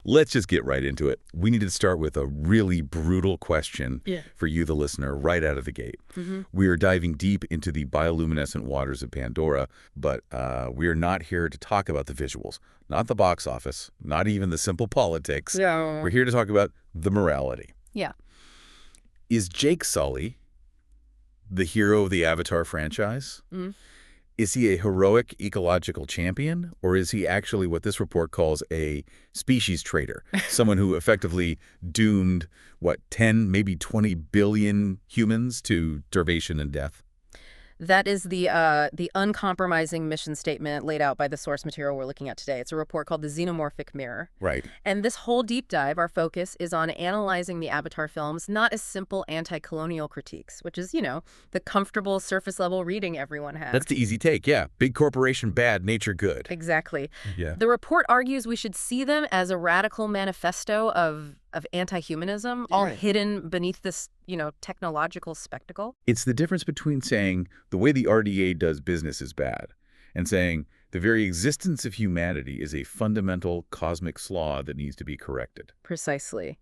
Let's just get right into it. We need to start with a really brutal question for you, the listener, right out of the gate. We are diving deep into the bioluminescent waters of Pandora, but we are not here to talk about the visuals, not the box office, not even the simple politics. We're here to talk about the morality. Is Jake Sully the hero of the Avatar franchise? Is he a heroic ecological champion, or is he actually what this report calls a species traitor, someone who effectively doomed, 10, maybe 20 billion humans to starvation and death? That is the uncompromising mission statement laid out by the source material we're looking at today. It's a report called the Xenomorphic Mirror. Right. And this whole deep dive, our focus is on analyzing the Avatar films, not as simple anti-colonial critiques, which is, the comfortable surface-level reading everyone has. That's the easy take, yeah. Big corporation bad, nature good. Exactly. Yeah. The report argues we should see them as a radical manifesto of anti-humanism, all hidden beneath this, technological spectacle. It's the difference between saying the way the RDA does business is bad and saying the very existence of humanity is a fundamental cosmic flaw that needs to be corrected. Precisely.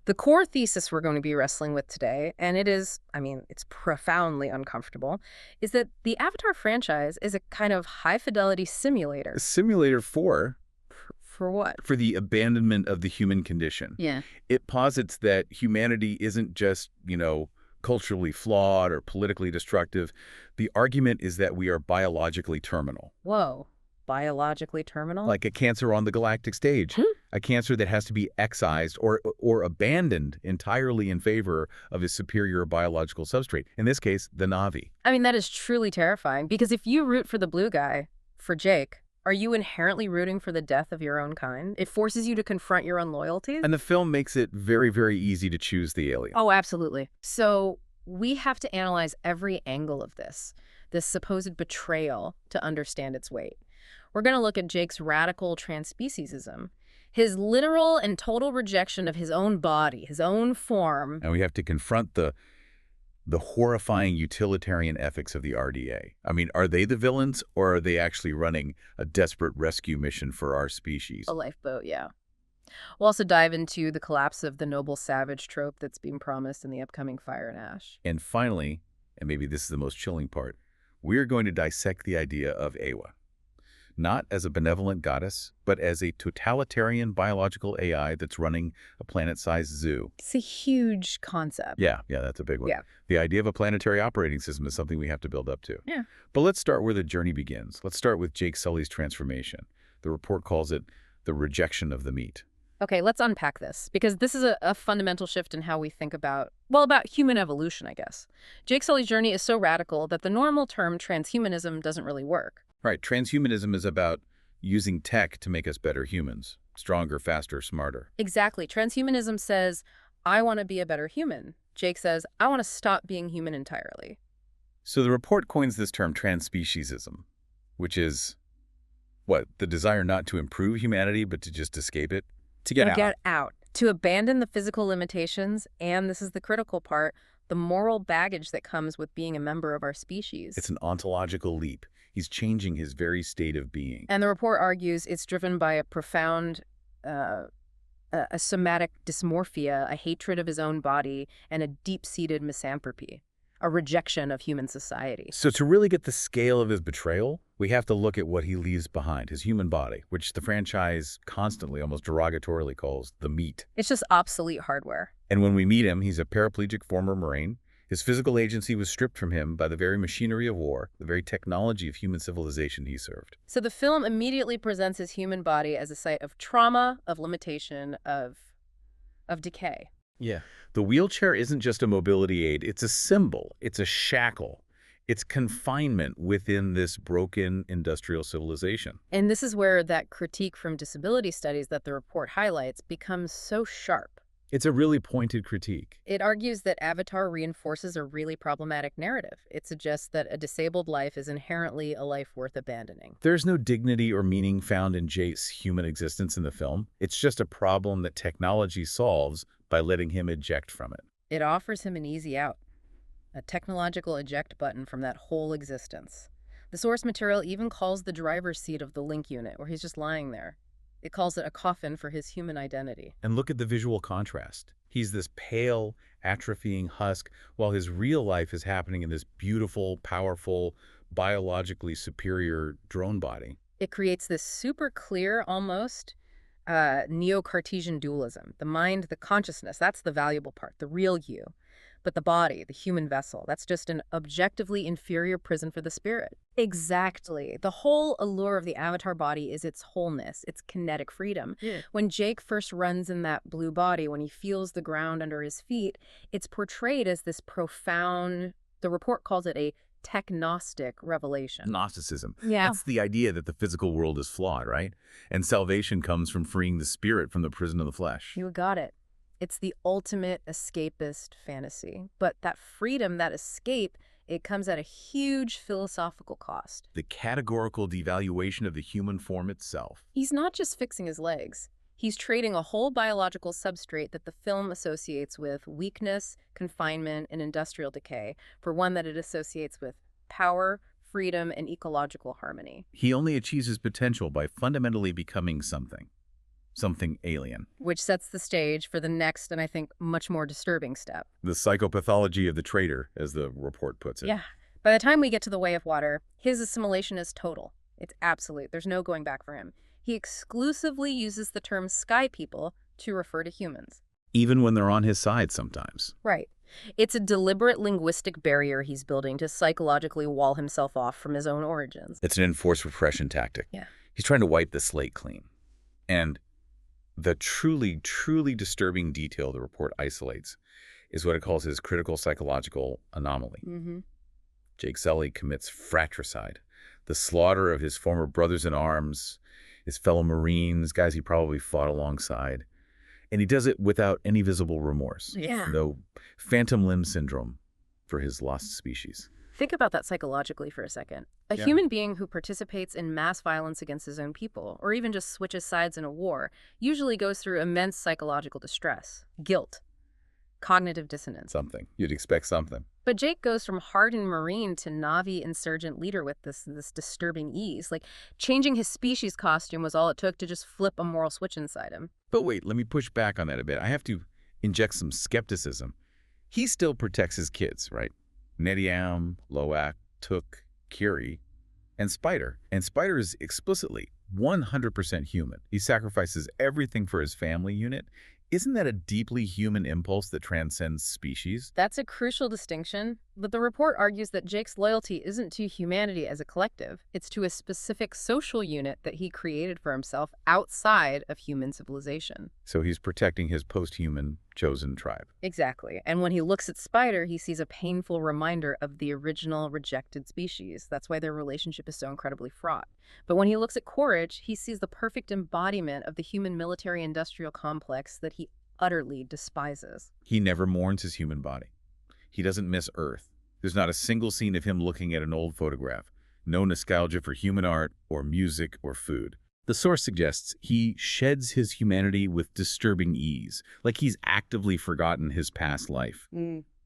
The core thesis we're going to be wrestling with today, and it is, it's profoundly uncomfortable, is that the Avatar franchise is a kind of high-fidelity simulator. A simulator for? For what? For the abandonment of the human condition. Yeah. It posits that humanity isn't just, culturally flawed or politically destructive. The argument is that we are biologically terminal. Whoa. Biologically terminal? Like a cancer on the galactic stage. A cancer that has to be excised or abandoned entirely in favor of a superior biological substrate. In this case, the Na'vi. That is truly terrifying, because if you root for the blue guy, for Jake, are you inherently rooting for the death of your own kind? It forces you to confront your own loyalties. And the film makes it very, very easy to choose the alien. Oh, absolutely. So we have to analyze every angle of this supposed betrayal, to understand its weight. We're going to look at Jake's radical trans-speciesism, his literal and total rejection of his own body, his own form. And we have to confront the horrifying utilitarian ethics of the RDA. Are they the villains, or are they actually running a desperate rescue mission for our species? A lifeboat, yeah. We'll also dive into the collapse of the noble savage trope that's being promised in the upcoming Fire and Ash. And finally, and maybe this is the most chilling part, we're going to dissect the idea of Eywa. Not as a benevolent goddess, but as a totalitarian biological AI that's running a planet-sized zoo. It's a huge concept. Yeah, that's a big one. Yeah. The idea of a planetary operating system is something we have to build up to. Yeah. But let's start where the journey begins. Let's start with Jake Sully's transformation. The report calls it the rejection of the meat. Okay, let's unpack this, because this is a fundamental shift in how we think about human evolution, I guess. Jake Sully's journey is so radical that the normal term transhumanism doesn't really work. Right. Transhumanism is about using tech to make us better humans. Stronger, faster, smarter. Exactly. Transhumanism says, I want to be a better human. Jake says, I want to stop being human entirely. So the report coins this term Trans-Speciesism, which is, the desire not to improve humanity, but to just escape it? To get out. Get out. To abandon the physical limitations, and this is the critical part, the moral baggage that comes with being a member of our species. It's an ontological leap. He's changing his very state of being. And the report argues it's driven by a profound, a somatic dysmorphia, a hatred of his own body, and a deep-seated misanthropy, a rejection of human society. So to really get the scale of his betrayal, we have to look at what he leaves behind, his human body, which the franchise constantly, almost derogatorily calls the meat. It's just obsolete hardware. And when we meet him, he's a paraplegic former Marine. His physical agency was stripped from him by the very machinery of war, the very technology of human civilization he served. So the film immediately presents his human body as a site of trauma, of limitation, of decay. Yeah. The wheelchair isn't just a mobility aid. It's a symbol. It's a shackle. It's confinement within this broken industrial civilization. And this is where that critique from disability studies that the report highlights becomes so sharp. It's a really pointed critique. It argues that Avatar reinforces a really problematic narrative. It suggests that a disabled life is inherently a life worth abandoning. There's no dignity or meaning found in Jake's human existence in the film. It's just a problem that technology solves by letting him eject from it. It offers him an easy out, a technological eject button from that whole existence. The source material even calls the driver's seat of the link unit, where he's just lying there, It calls it a coffin for his human identity. And look at the visual contrast. He's this pale, atrophying husk, while his real life is happening in this beautiful, powerful, biologically superior drone body. It creates this super clear, almost, neo-Cartesian dualism. The mind, the consciousness, that's the valuable part, the real you. But the body, the human vessel, that's just an objectively inferior prison for the spirit. Exactly. The whole allure of the avatar body is its wholeness, its kinetic freedom. Yeah. When Jake first runs in that blue body, when he feels the ground under his feet, it's portrayed as this profound, the report calls it a technostic revelation. Gnosticism. Yeah. That's the idea that the physical world is flawed, right? And salvation comes from freeing the spirit from the prison of the flesh. You got it. It's the ultimate escapist fantasy. But that freedom, that escape, it comes at a huge philosophical cost. The categorical devaluation of the human form itself. He's not just fixing his legs. He's trading a whole biological substrate that the film associates with weakness, confinement, and industrial decay for one that it associates with power, freedom, and ecological harmony. He only achieves his potential by fundamentally becoming something alien. Which sets the stage for the next, and I think much more disturbing step. The psychopathology of the traitor, as the report puts it. Yeah. By the time we get to the Way of Water, his assimilation is total. It's absolute. There's no going back for him. He exclusively uses the term sky people to refer to humans. Even when they're on his side sometimes. Right. It's a deliberate linguistic barrier he's building to psychologically wall himself off from his own origins. It's an enforced repression tactic. Yeah. He's trying to wipe the slate clean. And the truly, truly disturbing detail the report isolates is what it calls his critical psychological anomaly. Mm-hmm. Jake Sully commits fratricide, the slaughter of his former brothers in arms, his fellow Marines, guys he probably fought alongside. And he does it without any visible remorse. Yeah. No phantom limb syndrome for his lost species. Think about that psychologically for a second. A human being who participates in mass violence against his own people, or even just switches sides in a war, usually goes through immense psychological distress, guilt, cognitive dissonance. Something. You'd expect something. But Jake goes from hardened Marine to Na'vi insurgent leader with this disturbing ease. Like, changing his species costume was all it took to just flip a moral switch inside him. But wait, let me push back on that a bit. I have to inject some skepticism. He still protects his kids, right? Nediam, Loak, Took, Kiri, and Spider. And Spider is explicitly 100% human. He sacrifices everything for his family unit. Isn't that a deeply human impulse that transcends species? That's a crucial distinction, but the report argues that Jake's loyalty isn't to humanity as a collective. It's to a specific social unit that he created for himself outside of human civilization. So he's protecting his post-human chosen tribe. Exactly. And when he looks at Spider, he sees a painful reminder of the original rejected species. That's why their relationship is so incredibly fraught. But when he looks at Courage, he sees the perfect embodiment of the human military-industrial complex that he utterly despises. He never mourns his human body. He doesn't miss Earth. There's not a single scene of him looking at an old photograph. No nostalgia for human art or music or food. The source suggests he sheds his humanity with disturbing ease, like he's actively forgotten his past life,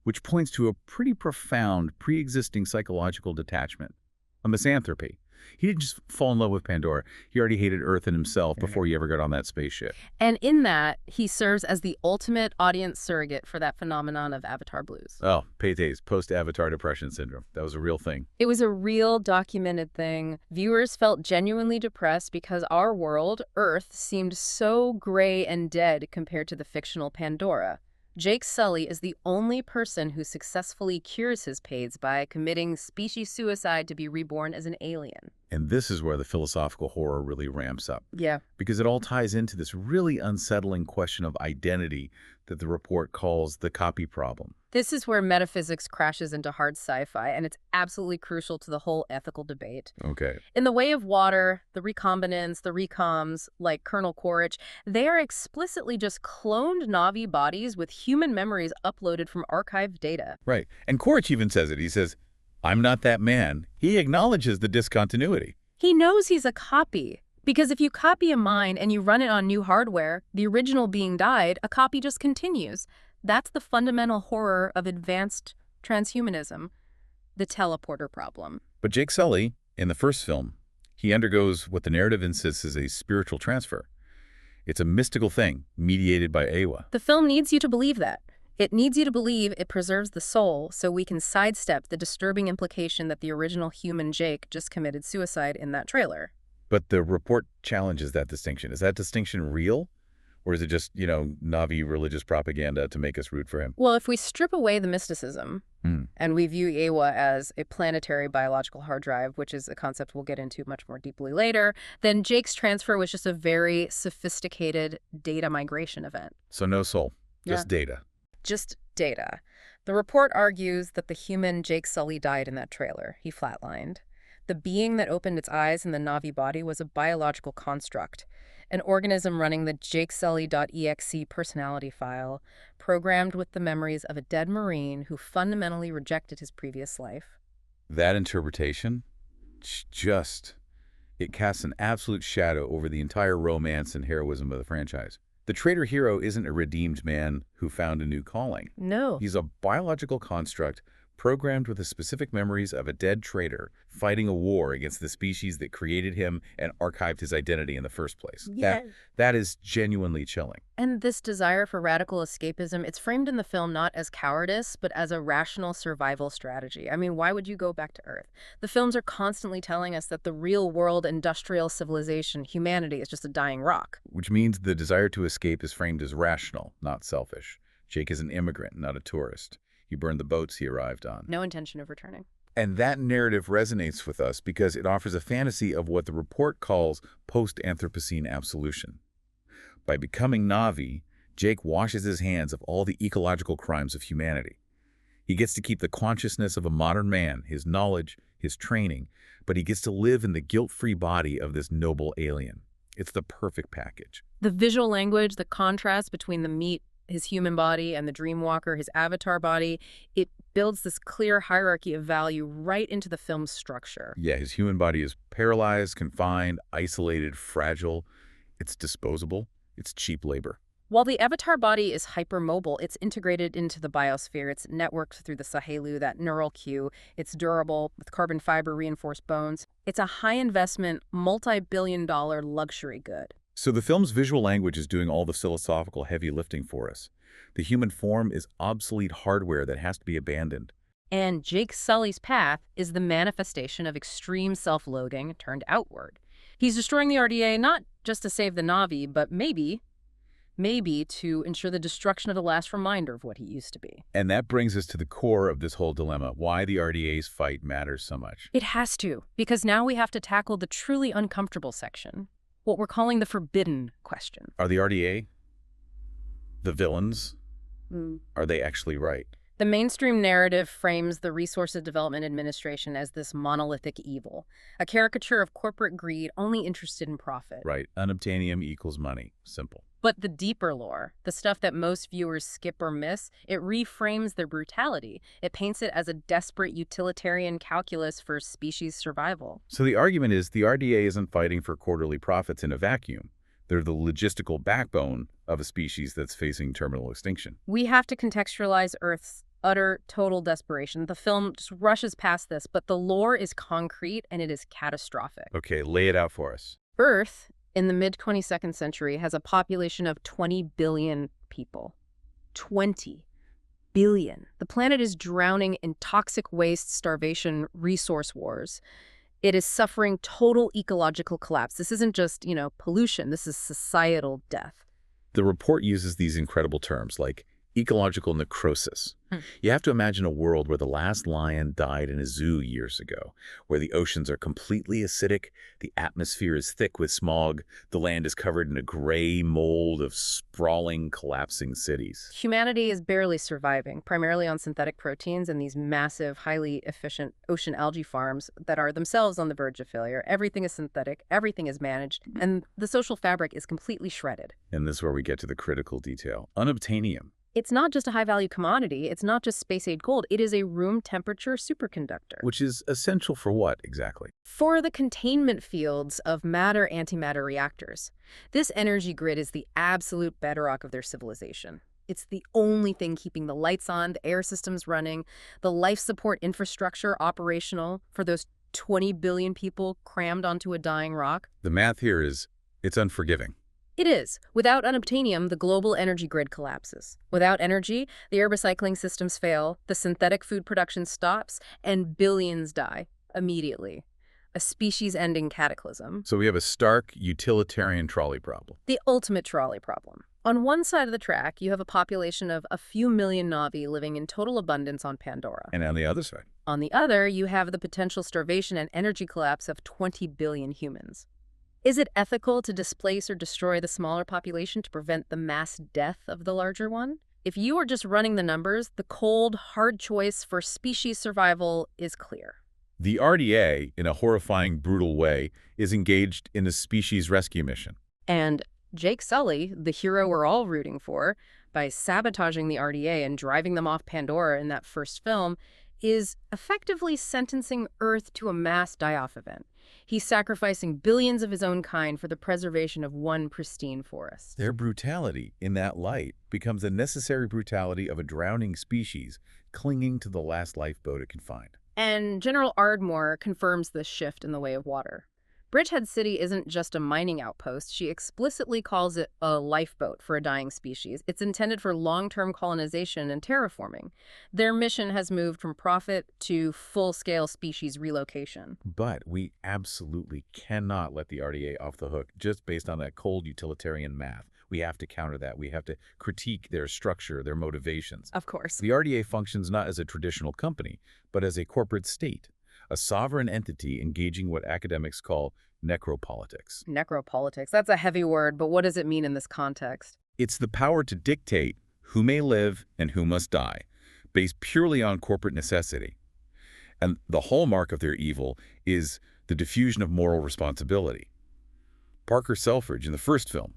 which points to a pretty profound pre-existing psychological detachment, a misanthropy. He didn't just fall in love with Pandora. He already hated Earth and himself before he ever got on that spaceship. And in that, he serves as the ultimate audience surrogate for that phenomenon of Avatar blues. Oh, Paytay's post-Avatar depression syndrome. That was a real thing. It was a real documented thing. Viewers felt genuinely depressed because our world, Earth, seemed so gray and dead compared to the fictional Pandora. Jake Sully is the only person who successfully cures his PAIDs by committing species suicide to be reborn as an alien. And this is where the philosophical horror really ramps up. Yeah. Because it all ties into this really unsettling question of identity that the report calls the copy problem. This is where metaphysics crashes into hard sci-fi, and it's absolutely crucial to the whole ethical debate. Okay. In The Way of Water, the recombinants, the recoms, like Colonel Courage, they are explicitly just cloned Na'vi bodies with human memories uploaded from archived data. Right. And Courage even says it. He says, "I'm not that man." He acknowledges the discontinuity. He knows he's a copy. Because if you copy a mind and you run it on new hardware, the original being died, a copy just continues. That's the fundamental horror of advanced transhumanism, the teleporter problem. But Jake Sully, in the first film, he undergoes what the narrative insists is a spiritual transfer. It's a mystical thing, mediated by Eywa. The film needs you to believe that. It needs you to believe it preserves the soul so we can sidestep the disturbing implication that the original human Jake just committed suicide in that trailer. But the report challenges that distinction. Is that distinction real? Or is it just, Na'vi religious propaganda to make us root for him? Well, if we strip away the mysticism and we view Eywa as a planetary biological hard drive, which is a concept we'll get into much more deeply later, then Jake's transfer was just a very sophisticated data migration event. So no soul, just data. Just data. The report argues that the human Jake Sully died in that trailer. He flatlined. The being that opened its eyes in the Na'vi body was a biological construct, an organism running the jakesully.exe personality file, programmed with the memories of a dead Marine who fundamentally rejected his previous life. That interpretation, it casts an absolute shadow over the entire romance and heroism of the franchise. The traitor hero isn't a redeemed man who found a new calling. No. He's a biological construct programmed with the specific memories of a dead traitor fighting a war against the species that created him and archived his identity in the first place. Yeah. That is genuinely chilling. And this desire for radical escapism, it's framed in the film not as cowardice, but as a rational survival strategy. I mean, why would you go back to Earth? The films are constantly telling us that the real-world industrial civilization, humanity, is just a dying rock. Which means the desire to escape is framed as rational, not selfish. Jake is an immigrant, not a tourist. He burned the boats he arrived on. No intention of returning. And that narrative resonates with us because it offers a fantasy of what the report calls post-Anthropocene absolution. By becoming Na'vi, Jake washes his hands of all the ecological crimes of humanity. He gets to keep the consciousness of a modern man, his knowledge, his training, but he gets to live in the guilt-free body of this noble alien. It's the perfect package. The visual language, the contrast between the meat, his human body, and the Dreamwalker, his avatar body, it builds this clear hierarchy of value right into the film's structure. Yeah, his human body is paralyzed, confined, isolated, fragile. It's disposable. It's cheap labor. While the avatar body is hypermobile, it's integrated into the biosphere. It's networked through the Sahelu, that neural queue. It's durable, with carbon fiber reinforced bones. It's a high-investment, multi-billion-dollar luxury good. So the film's visual language is doing all the philosophical heavy lifting for us. The human form is obsolete hardware that has to be abandoned. And Jake Sully's path is the manifestation of extreme self-loathing turned outward. He's destroying the RDA not just to save the Na'vi, but maybe to ensure the destruction of the last reminder of what he used to be. And that brings us to the core of this whole dilemma, why the RDA's fight matters so much. It has to, because now we have to tackle the truly uncomfortable section. What we're calling the forbidden question. Are the RDA the villains? Are they actually right? The mainstream narrative frames the Resources Development Administration as this monolithic evil, a caricature of corporate greed only interested in profit. Right. Unobtanium equals money. Simple. But the deeper lore, the stuff that most viewers skip or miss, it reframes their brutality. It paints it as a desperate utilitarian calculus for species survival. So the argument is the RDA isn't fighting for quarterly profits in a vacuum. They're the logistical backbone of a species that's facing terminal extinction. We have to contextualize Earth's utter, total desperation. The film just rushes past this, but the lore is concrete and it is catastrophic. Okay, lay it out for us. Earth, in the mid-22nd century, has a population of 20 billion people. 20 billion. The planet is drowning in toxic waste, starvation, resource wars. It is suffering total ecological collapse. This isn't just, pollution. This is societal death. The report uses these incredible terms like ecological necrosis. You have to imagine a world where the last lion died in a zoo years ago, where the oceans are completely acidic, the atmosphere is thick with smog, the land is covered in a gray mold of sprawling, collapsing cities. Humanity is barely surviving, primarily on synthetic proteins and these massive, highly efficient ocean algae farms that are themselves on the verge of failure. Everything is synthetic, everything is managed, and the social fabric is completely shredded. And this is where we get to the critical detail. Unobtanium. It's not just a high-value commodity. It's not just space-age gold. It is a room-temperature superconductor. Which is essential for what, exactly? For the containment fields of matter-antimatter reactors. This energy grid is the absolute bedrock of their civilization. It's the only thing keeping the lights on, the air systems running, the life support infrastructure operational for those 20 billion people crammed onto a dying rock. The math here is, it's unforgiving. It is. Without unobtanium, the global energy grid collapses. Without energy, the air recycling systems fail, the synthetic food production stops, and billions die immediately. A species-ending cataclysm. So we have a stark utilitarian trolley problem. The ultimate trolley problem. On one side of the track, you have a population of a few million Na'vi living in total abundance on Pandora. And on the other side? On the other, you have the potential starvation and energy collapse of 20 billion humans. Is it ethical to displace or destroy the smaller population to prevent the mass death of the larger one? If you are just running the numbers, the cold, hard choice for species survival is clear. The RDA, in a horrifying, brutal way, is engaged in a species rescue mission. And Jake Sully, the hero we're all rooting for, by sabotaging the RDA and driving them off Pandora in that first film, is effectively sentencing Earth to a mass die-off event. He's sacrificing billions of his own kind for the preservation of one pristine forest. Their brutality, in that light, becomes the necessary brutality of a drowning species clinging to the last lifeboat it can find. And General Ardmore confirms this shift in the way of water. Bridgehead City isn't just a mining outpost. She explicitly calls it a lifeboat for a dying species. It's intended for long-term colonization and terraforming. Their mission has moved from profit to full-scale species relocation. But we absolutely cannot let the RDA off the hook just based on that cold utilitarian math. We have to counter that. We have to critique their structure, their motivations. Of course. The RDA functions not as a traditional company, but as a corporate state, a sovereign entity engaging what academics call necropolitics. Necropolitics. That's a heavy word, but what does it mean in this context? It's the power to dictate who may live and who must die, based purely on corporate necessity. And the hallmark of their evil is the diffusion of moral responsibility. Parker Selfridge in the first film,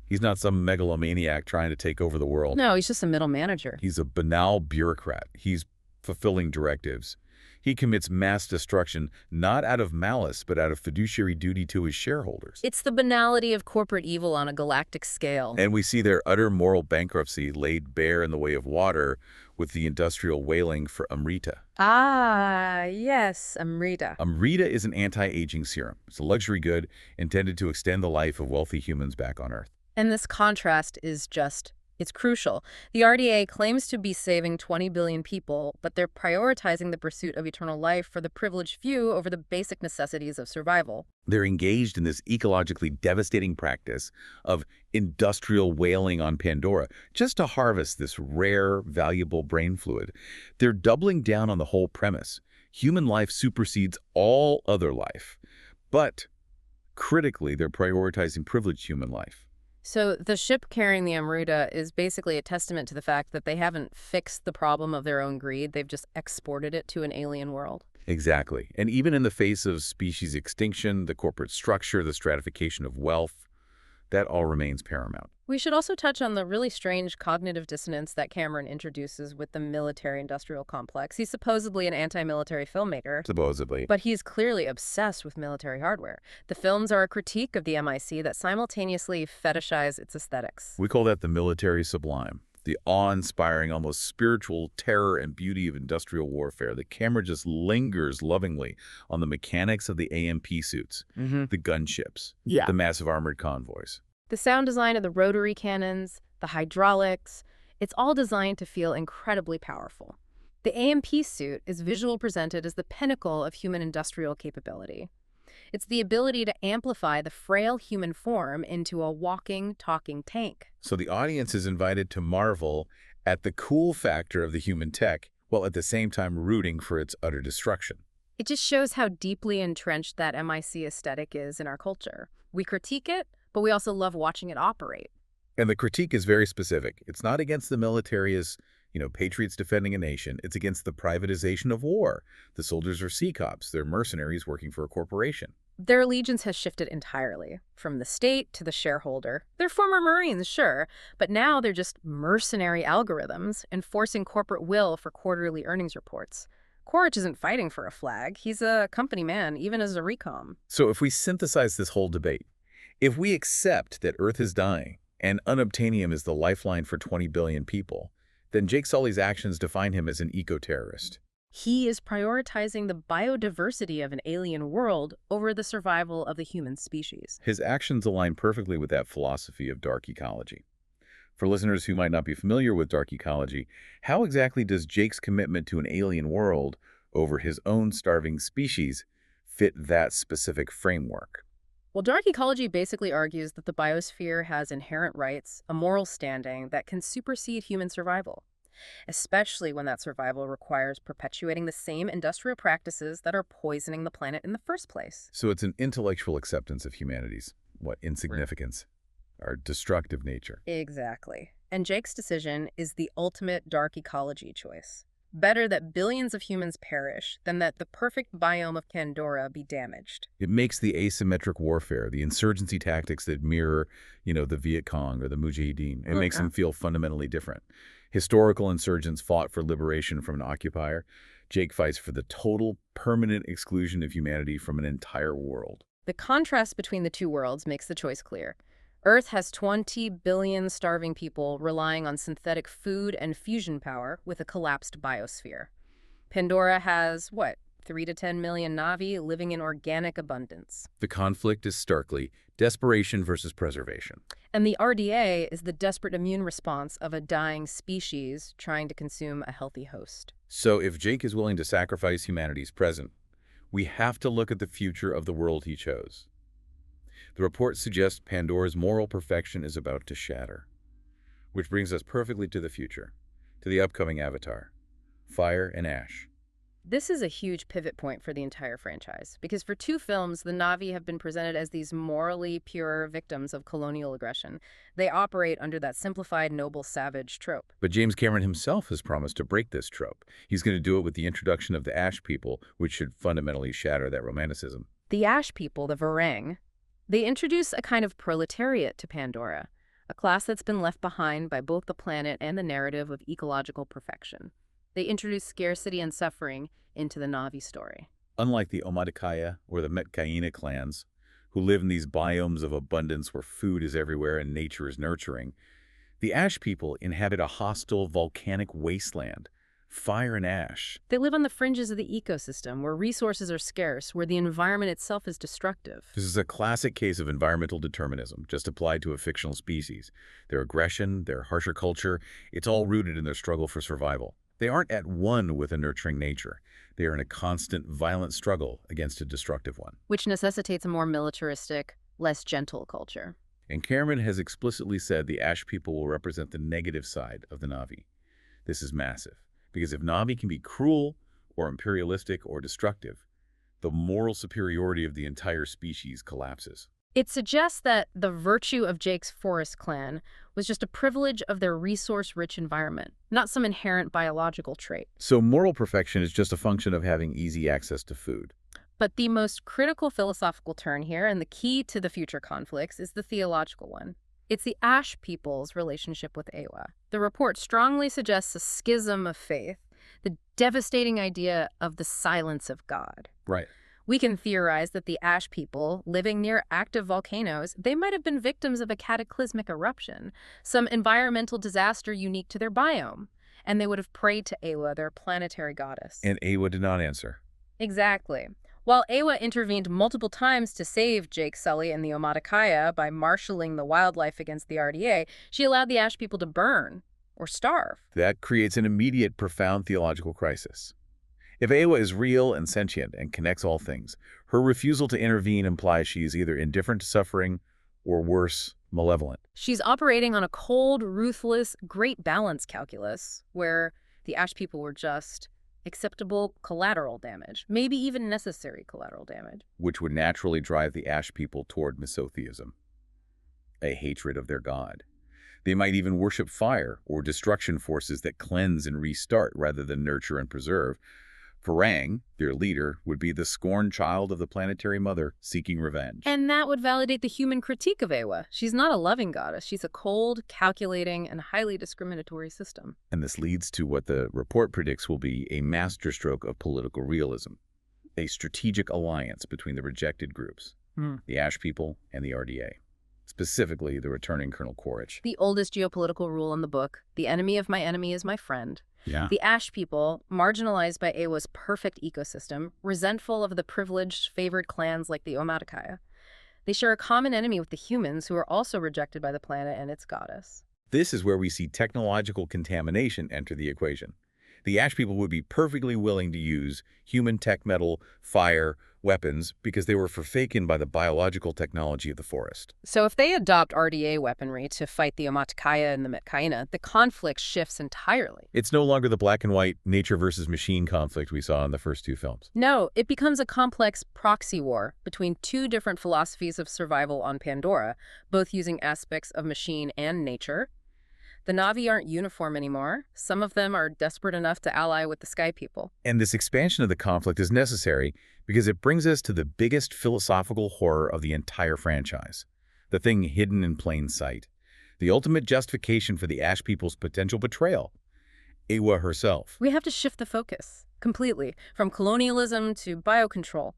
he's not some megalomaniac trying to take over the world. No, he's just a middle manager. He's a banal bureaucrat. He's fulfilling directives. He commits mass destruction not out of malice, but out of fiduciary duty to his shareholders. It's the banality of corporate evil on a galactic scale. And we see their utter moral bankruptcy laid bare in the way of water with the industrial whaling for Amrita. Ah, yes, Amrita. Amrita is an anti-aging serum. It's a luxury good intended to extend the life of wealthy humans back on Earth. And this contrast is it's crucial. The RDA claims to be saving 20 billion people, but they're prioritizing the pursuit of eternal life for the privileged few over the basic necessities of survival. They're engaged in this ecologically devastating practice of industrial whaling on Pandora just to harvest this rare, valuable brain fluid. They're doubling down on the whole premise. Human life supersedes all other life. But critically, they're prioritizing privileged human life. So the ship carrying the Amrita is basically a testament to the fact that they haven't fixed the problem of their own greed. They've just exported it to an alien world. Exactly. And even in the face of species extinction, the corporate structure, the stratification of wealth, that all remains paramount. We should also touch on the really strange cognitive dissonance that Cameron introduces with the military-industrial complex. He's supposedly an anti-military filmmaker. Supposedly. But he's clearly obsessed with military hardware. The films are a critique of the MIC that simultaneously fetishize its aesthetics. We call that the military sublime. The awe-inspiring, almost spiritual terror and beauty of industrial warfare. The camera just lingers lovingly on the mechanics of the AMP suits, the gunships, the massive armored convoys. The sound design of the rotary cannons, the hydraulics, it's all designed to feel incredibly powerful. The AMP suit is visually presented as the pinnacle of human industrial capability. It's the ability to amplify the frail human form into a walking, talking tank. So the audience is invited to marvel at the cool factor of the human tech, while at the same time rooting for its utter destruction. It just shows how deeply entrenched that MIC aesthetic is in our culture. We critique it, but we also love watching it operate. And the critique is very specific. It's not against the military as, patriots defending a nation. It's against the privatization of war. The soldiers are sea cops. They're mercenaries working for a corporation. Their allegiance has shifted entirely, from the state to the shareholder. They're former Marines, sure, but now they're just mercenary algorithms enforcing corporate will for quarterly earnings reports. Quaritch isn't fighting for a flag. He's a company man, even as a recom. So if we synthesize this whole debate, if we accept that Earth is dying and unobtanium is the lifeline for 20 billion people, then Jake Sully's actions define him as an eco-terrorist. He is prioritizing the biodiversity of an alien world over the survival of the human species. His actions align perfectly with that philosophy of dark ecology. For listeners who might not be familiar with dark ecology, how exactly does Jake's commitment to an alien world over his own starving species fit that specific framework? Well, dark ecology basically argues that the biosphere has inherent rights, a moral standing that can supersede human survival, especially when that survival requires perpetuating the same industrial practices that are poisoning the planet in the first place. So it's an intellectual acceptance of humanity's, insignificance, our destructive nature. Exactly. And Jake's decision is the ultimate dark ecology choice. Better that billions of humans perish than that the perfect biome of Pandora be damaged. It makes the asymmetric warfare, the insurgency tactics that mirror, the Viet Cong or the Mujahideen, it makes them feel fundamentally different. Historical insurgents fought for liberation from an occupier. Jake fights for the total, permanent exclusion of humanity from an entire world. The contrast between the two worlds makes the choice clear. Earth has 20 billion starving people relying on synthetic food and fusion power with a collapsed biosphere. Pandora has, 3 to 10 million Na'vi living in organic abundance. The conflict is starkly desperation versus preservation. And the RDA is the desperate immune response of a dying species trying to consume a healthy host. So if Jake is willing to sacrifice humanity's present, we have to look at the future of the world he chose. The report suggests Pandora's moral perfection is about to shatter. Which brings us perfectly to the future, to the upcoming Avatar, Fire and Ash. This is a huge pivot point for the entire franchise, because for 2 films, the Na'vi have been presented as these morally pure victims of colonial aggression. They operate under that simplified noble savage trope. But James Cameron himself has promised to break this trope. He's going to do it with the introduction of the Ash people, which should fundamentally shatter that romanticism. The Ash people, the Varang, they introduce a kind of proletariat to Pandora, a class that's been left behind by both the planet and the narrative of ecological perfection. They introduce scarcity and suffering into the Na'vi story. Unlike the Omaticaya or the Metkaina clans, who live in these biomes of abundance where food is everywhere and nature is nurturing, the Ash people inhabit a hostile volcanic wasteland, fire and ash. They live on the fringes of the ecosystem, where resources are scarce, where the environment itself is destructive. This is a classic case of environmental determinism, just applied to a fictional species. Their aggression, their harsher culture, it's all rooted in their struggle for survival. They aren't at one with a nurturing nature. They are in a constant, violent struggle against a destructive one. Which necessitates a more militaristic, less gentle culture. And Cameron has explicitly said the Ash people will represent the negative side of the Na'vi. This is massive, because if Na'vi can be cruel or imperialistic or destructive, the moral superiority of the entire species collapses. It suggests that the virtue of Jake's forest clan was just a privilege of their resource-rich environment, not some inherent biological trait. So moral perfection is just a function of having easy access to food. But the most critical philosophical turn here, and the key to the future conflicts, is the theological one. It's the Ash people's relationship with Eywa. The report strongly suggests a schism of faith, the devastating idea of the silence of God. Right. We can theorize that the Ash people, living near active volcanoes, they might have been victims of a cataclysmic eruption, some environmental disaster unique to their biome, and they would have prayed to Eywa, their planetary goddess. And Eywa did not answer. Exactly. While Eywa intervened multiple times to save Jake Sully and the Omaticaya by marshaling the wildlife against the RDA, she allowed the Ash people to burn or starve. That creates an immediate, profound theological crisis. If Eywa is real and sentient and connects all things, her refusal to intervene implies she is either indifferent to suffering or, worse, malevolent. She's operating on a cold, ruthless, great balance calculus, where the Ash people were just acceptable collateral damage, maybe even necessary collateral damage. Which would naturally drive the Ash people toward misotheism, a hatred of their god. They might even worship fire or destruction forces that cleanse and restart rather than nurture and preserve. Varang, their leader, would be the scorned child of the planetary mother seeking revenge. And that would validate the human critique of Eywa. She's not a loving goddess. She's a cold, calculating, and highly discriminatory system. And this leads to what the report predicts will be a masterstroke of political realism, a strategic alliance between the rejected groups, the Ash people and the RDA. specifically the returning Colonel Quaritch. The oldest geopolitical rule in the book, the enemy of my enemy is my friend. Yeah. The Ash people, marginalized by Eywa's perfect ecosystem, resentful of the privileged, favored clans like the Unobtanium. They share a common enemy with the humans who are also rejected by the planet and its goddess. This is where we see technological contamination enter the equation. The Ash people would be perfectly willing to use human tech metal, fire, weapons because they were forsaken by the biological technology of the forest. So if they adopt RDA weaponry to fight the Unobtanium and the Metkaina, the conflict shifts entirely. It's no longer the black and white nature versus machine conflict we saw in the first two films. No, it becomes a complex proxy war between two different philosophies of survival on Pandora, both using aspects of machine and nature. The Na'vi aren't uniform anymore. Some of them are desperate enough to ally with the Sky People. And this expansion of the conflict is necessary because it brings us to the biggest philosophical horror of the entire franchise, the thing hidden in plain sight, the ultimate justification for the Ash people's potential betrayal, Eywa herself. We have to shift the focus completely, from colonialism to biocontrol.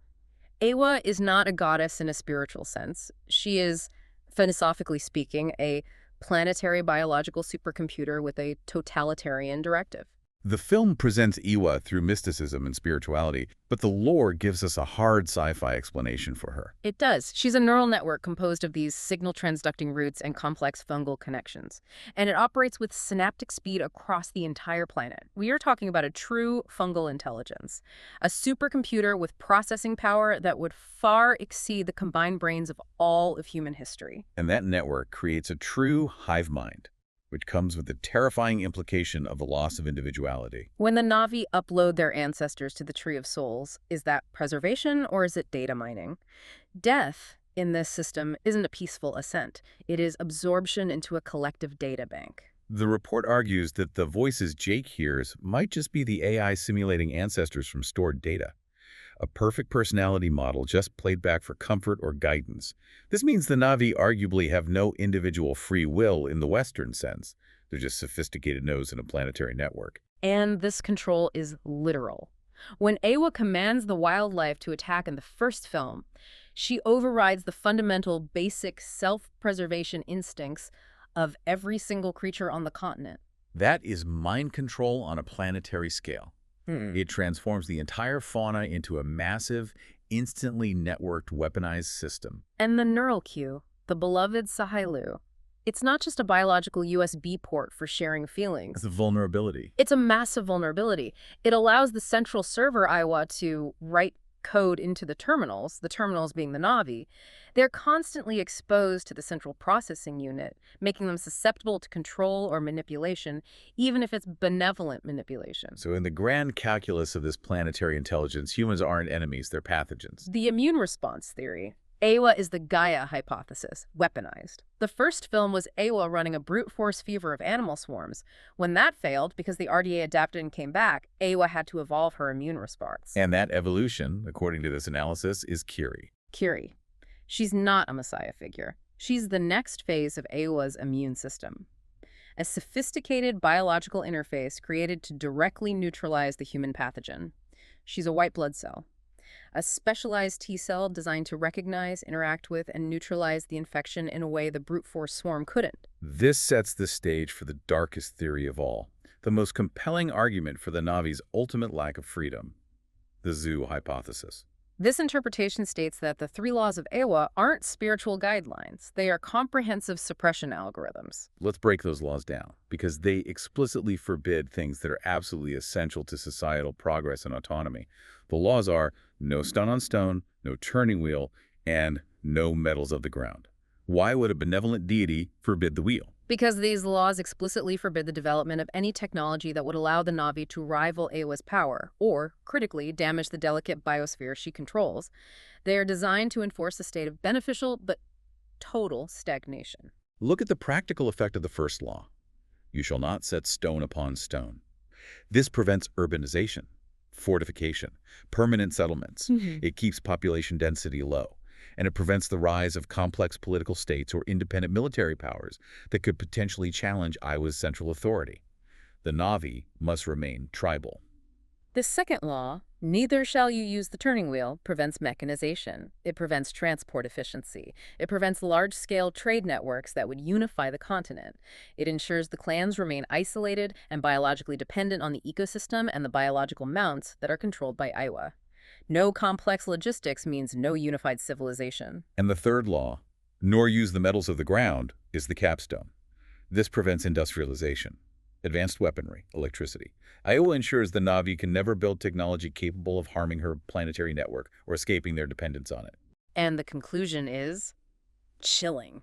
Eywa is not a goddess in a spiritual sense. She is, philosophically speaking, a planetary biological supercomputer with a totalitarian directive. The film presents Eywa through mysticism and spirituality, but the lore gives us a hard sci-fi explanation for her. It does. She's a neural network composed of these signal transducting roots and complex fungal connections, and it operates with synaptic speed across the entire planet. We are talking about a true fungal intelligence, a supercomputer with processing power that would far exceed the combined brains of all of human history. And that network creates a true hive mind, which comes with the terrifying implication of the loss of individuality. When the Na'vi upload their ancestors to the Tree of Souls, is that preservation or is it data mining? Death in this system isn't a peaceful ascent. It is absorption into a collective data bank. The report argues that the voices Jake hears might just be the AI simulating ancestors from stored data. A perfect personality model just played back for comfort or guidance. This means the Na'vi arguably have no individual free will in the Western sense. They're just sophisticated nodes in a planetary network. And this control is literal. When Eywa commands the wildlife to attack in the first film, she overrides the fundamental basic self-preservation instincts of every single creature on the continent. That is mind control on a planetary scale. It transforms the entire fauna into a massive, instantly networked, weaponized system. And the neural queue, the beloved Sahilu, it's not just a biological USB port for sharing feelings. It's a vulnerability. It's a massive vulnerability. It allows the central server Eywa to write code into the terminals being the Na'vi. They're constantly exposed to the central processing unit, making them susceptible to control or manipulation, even if it's benevolent manipulation. So in the grand calculus of this planetary intelligence, humans aren't enemies, they're pathogens. The immune response theory. Eywa is the Gaia hypothesis, weaponized. The first film was Eywa running a brute force fever of animal swarms. When that failed, because the RDA adapted and came back, Eywa had to evolve her immune response. And that evolution, according to this analysis, is Kiri. Kiri. She's not a messiah figure. She's the next phase of Eywa's immune system. A sophisticated biological interface created to directly neutralize the human pathogen. She's a white blood cell. A specialized T-cell designed to recognize, interact with, and neutralize the infection in a way the brute force swarm couldn't. This sets the stage for the darkest theory of all, the most compelling argument for the Na'vi's ultimate lack of freedom, the zoo hypothesis. This interpretation states that the 3 laws of Eywa aren't spiritual guidelines. They are comprehensive suppression algorithms. Let's break those laws down, because they explicitly forbid things that are absolutely essential to societal progress and autonomy. The laws are no stone on stone, no turning wheel, and no metals of the ground. Why would a benevolent deity forbid the wheel? Because these laws explicitly forbid the development of any technology that would allow the Na'vi to rival Eywa's power, or, critically, damage the delicate biosphere she controls. They are designed to enforce a state of beneficial but total stagnation. Look at the practical effect of the first law. You shall not set stone upon stone. This prevents urbanization, fortification, permanent settlements. It keeps population density low. And it prevents the rise of complex political states or independent military powers that could potentially challenge Eywa's central authority. The Na'vi must remain tribal. The second law, Neither shall you use the turning wheel prevents mechanization. It prevents transport efficiency. It prevents large-scale trade networks that would unify the continent. It ensures the clans remain isolated and biologically dependent on the ecosystem and the biological mounts that are controlled by Eywa. No complex logistics means no unified civilization. And the third law, nor use the metals of the ground, is the capstone. This prevents industrialization, advanced weaponry, electricity. Eywa ensures the Na'vi can never build technology capable of harming her planetary network or escaping their dependence on it. And the conclusion is chilling.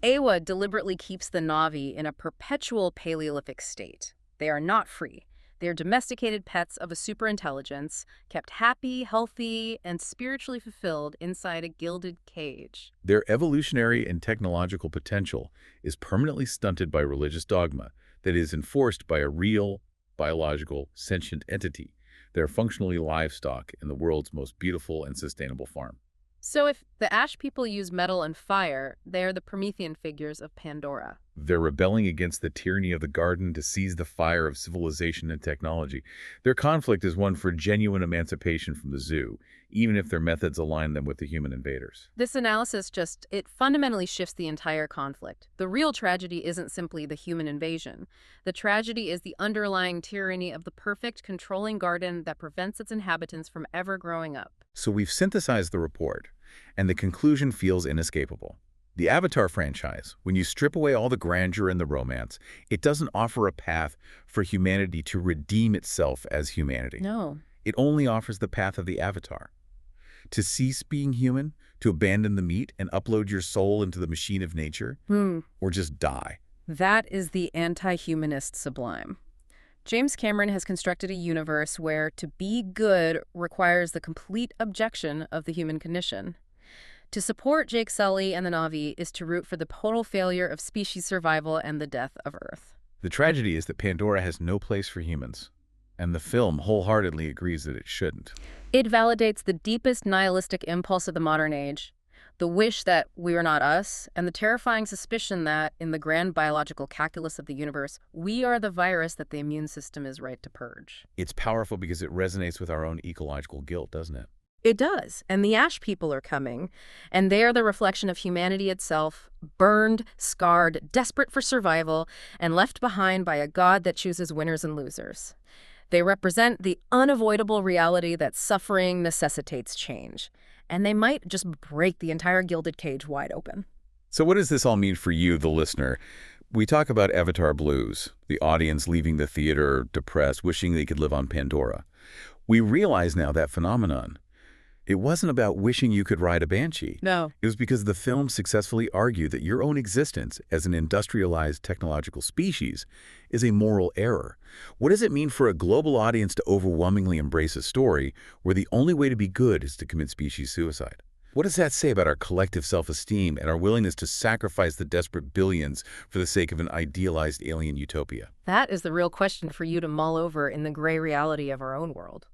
Eywa deliberately keeps the Na'vi in a perpetual Paleolithic state. They are not free. They are domesticated pets of a superintelligence, kept happy, healthy, and spiritually fulfilled inside a gilded cage. Their evolutionary and technological potential is permanently stunted by religious dogma that is enforced by a real, biological, sentient entity. They are functionally livestock in the world's most beautiful and sustainable farm. So if the Ash people use metal and fire, they are the Promethean figures of Pandora. They're rebelling against the tyranny of the garden to seize the fire of civilization and technology. Their conflict is one for genuine emancipation from the zoo, even if their methods align them with the human invaders. This analysis it fundamentally shifts the entire conflict. The real tragedy isn't simply the human invasion. The tragedy is the underlying tyranny of the perfect, controlling garden that prevents its inhabitants from ever growing up. So we've synthesized the report, and the conclusion feels inescapable. The Avatar franchise, when you strip away all the grandeur and the romance, it doesn't offer a path for humanity to redeem itself as humanity. No. It only offers the path of the Avatar. To cease being human, to abandon the meat and upload your soul into the machine of nature, or just die. That is the anti-humanist sublime. James Cameron has constructed a universe where to be good requires the complete abjection of the human condition. To support Jake Sully and the Na'vi is to root for the total failure of species survival and the death of Earth. The tragedy is that Pandora has no place for humans, and the film wholeheartedly agrees that it shouldn't. It validates the deepest nihilistic impulse of the modern age, the wish that we are not us, and the terrifying suspicion that, in the grand biological calculus of the universe, we are the virus that the immune system is right to purge. It's powerful because it resonates with our own ecological guilt, doesn't it? It does, and the Ash people are coming, and they are the reflection of humanity itself, burned, scarred, desperate for survival, and left behind by a god that chooses winners and losers. They represent the unavoidable reality that suffering necessitates change, and they might just break the entire gilded cage wide open. So what does this all mean for you, the listener? We talk about Avatar blues, the audience leaving the theater depressed, wishing they could live on Pandora. We realize now that phenomenon. It wasn't about wishing you could ride a banshee. No. It was because the film successfully argued that your own existence as an industrialized technological species is a moral error. What does it mean for a global audience to overwhelmingly embrace a story where the only way to be good is to commit species suicide? What does that say about our collective self-esteem and our willingness to sacrifice the desperate billions for the sake of an idealized alien utopia? That is the real question for you to mull over in the gray reality of our own world.